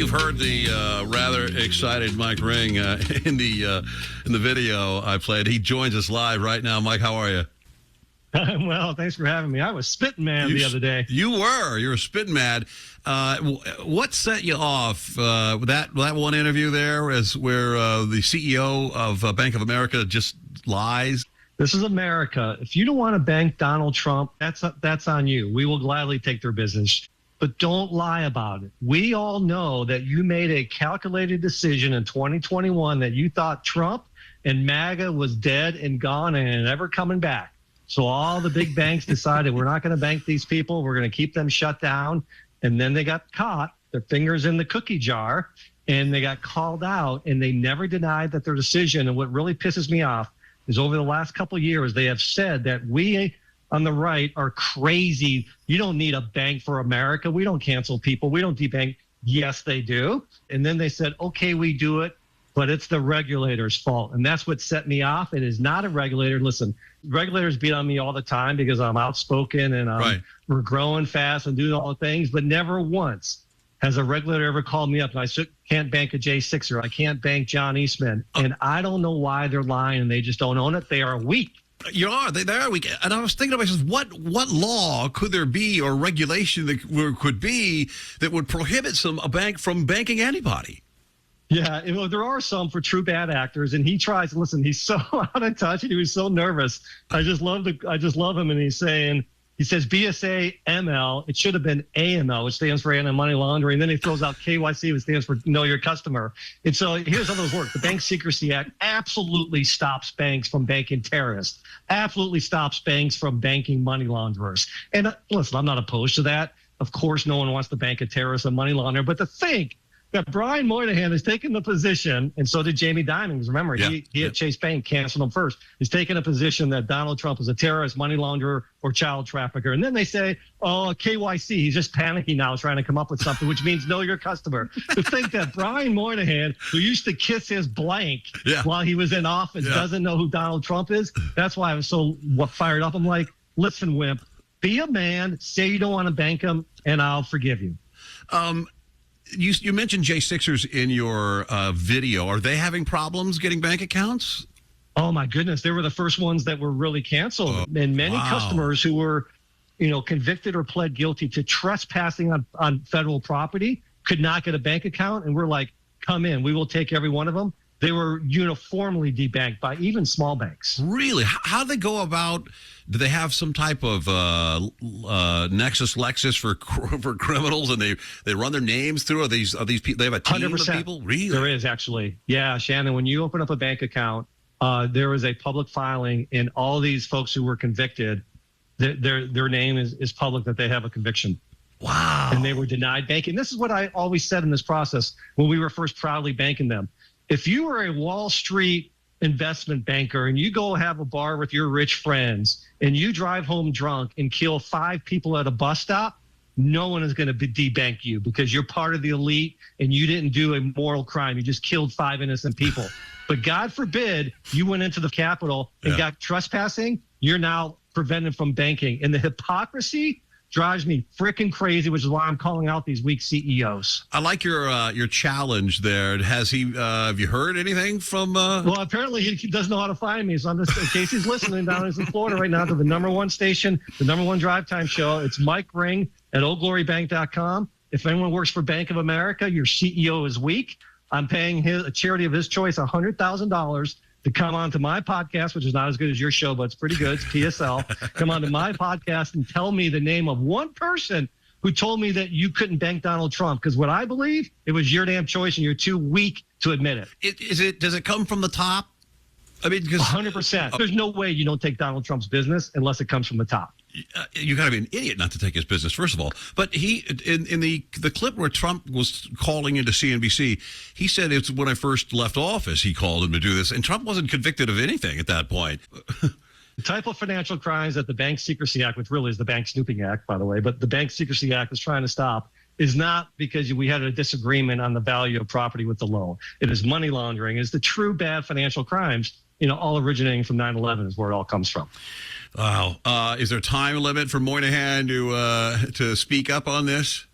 You've heard the rather excited Mike Ring in the video I played. He joins us live right now. Mike, how are you? Well, thanks for having me. I was spitting mad the other day. You were spitting mad. What set you off? That one interview there is where the CEO of Bank of America just lies. This is America. If you don't want to bank Donald Trump, that's on you. We will gladly take their business. But don't lie about it. We all know that you made a calculated decision in 2021 that you thought Trump and MAGA was dead and gone and never coming back. So all the big banks decided we're not going to bank these people. We're going to keep them shut down. And then they got caught, their fingers in the cookie jar, and they got called out, and they never denied that their decision. And what really pisses me off is over the last couple of years, they have said that we on the right are crazy. You don't need a bank for America. We don't cancel people. We don't debank. Yes, they do. And then they said, okay, we do it, but it's the regulator's fault. And that's what set me off. It is not a regulator. Listen, regulators beat on me all the time because I'm outspoken and we're growing fast and doing all the things, but never once has a regulator ever called me up and I can't bank a J6er. I can't bank John Eastman. And I don't know why they're lying and they just don't own it. They are weak. They are weak. And I was thinking to myself, what law could there be or regulation that could be that would prohibit a bank from banking anybody? Yeah, there are some for true bad actors, and he tries. Listen, he's so out of touch, and he was so nervous. I just love him, and he says BSA ML. It should have been AML, which stands for anti-money laundering. And then he throws out KYC, which stands for Know Your Customer. And so here's how those work. The Bank Secrecy Act absolutely stops banks from banking terrorists, absolutely stops banks from banking money launderers. And listen, I'm not opposed to that. Of course, no one wants to bank a terrorist or money launderer. But to think that Brian Moynihan has taken the position, and so did Jamie Dimon, because remember, he had Chase Bank canceled him first. He's taken a position that Donald Trump is a terrorist, money launderer, or child trafficker. And then they say, oh, KYC, he's just panicking now, trying to come up with something, which means know your customer. To think that Brian Moynihan, who used to kiss his blank while he was in office, doesn't know who Donald Trump is, that's why I was so fired up. I'm like, listen, wimp, be a man, say you don't want to bank him, and I'll forgive you. You mentioned J6ers in your video. Are they having problems getting bank accounts? Oh, my goodness. They were the first ones that were really canceled. And many customers who were, convicted or pled guilty to trespassing on federal property could not get a bank account. And we're like, come in. We will take every one of them. They were uniformly debanked by even small banks. Really? How do they go about? Do they have some type of Nexus Lexus for criminals, and they run their names through? Are these people? They have a team 100%. Of people. Really? There is actually. Yeah, Shannon. When you open up a bank account, there is a public filing, and all these folks who were convicted, their name is public that they have a conviction. Wow. And they were denied banking. This is what I always said in this process when we were first proudly banking them. If you were a Wall Street investment banker and you go have a bar with your rich friends and you drive home drunk and kill 5 people at a bus stop, no one is going to debank you because you're part of the elite and you didn't do a moral crime. You just killed 5 innocent people. But God forbid you went into the Capitol and got trespassing, you're now prevented from banking. And the hypocrisy drives me freaking crazy, which is why I'm calling out these weak CEOs. I like your challenge there. Have you heard anything from? Well, apparently he doesn't know how to find me. So I'm just, in case he's listening down in Florida right now to the #1 station, the #1 drive time show. It's Mike Ring at oldglorybank.com. If anyone works for Bank of America, your CEO is weak. I'm paying a charity of his choice $100,000 to come on to my podcast, which is not as good as your show, but it's pretty good. It's PSL. Come on to my podcast and tell me the name of one person who told me that you couldn't bank Donald Trump. Because what I believe, it was your damn choice, and you're too weak to admit it. Does it come from the top? I mean, 100%. There's no way you don't take Donald Trump's business unless it comes from the top. You got to be an idiot not to take his business, first of all. But he, in the clip where Trump was calling into CNBC, he said it's when I first left office, he called him to do this. And Trump wasn't convicted of anything at that point. The type of financial crimes that the Bank Secrecy Act, which really is the Bank Snooping Act, by the way, but the Bank Secrecy Act is trying to stop, is not because we had a disagreement on the value of property with the loan. It is money laundering. It's the true bad financial crimes, all originating from 9/11 is where it all comes from. Wow. Is there a time limit for Moynihan to speak up on this?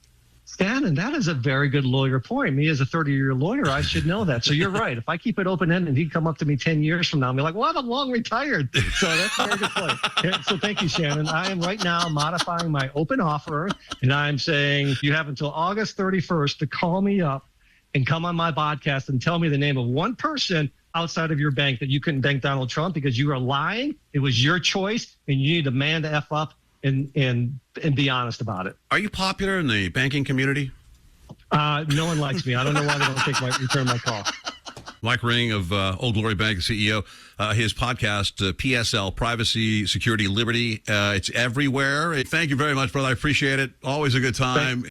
Shannon, that is a very good lawyer point. Me as a 30-year lawyer, I should know that. So you're right. If I keep it open-ended, he'd come up to me 10 years from now and be like, well, I'm long retired. So that's a very good point. So thank you, Shannon. I am right now modifying my open offer, and I'm saying you have until August 31st to call me up and come on my podcast and tell me the name of one person outside of your bank that you couldn't bank Donald Trump because you are lying. It was your choice, and you need to man the F up and be honest about it. Are you popular in the banking community? No one likes me. I don't know why they don't return my call. Mike Ring of Old Glory Bank, the CEO, his podcast, PSL, Privacy, Security, Liberty. It's everywhere. Thank you very much, brother. I appreciate it. Always a good time.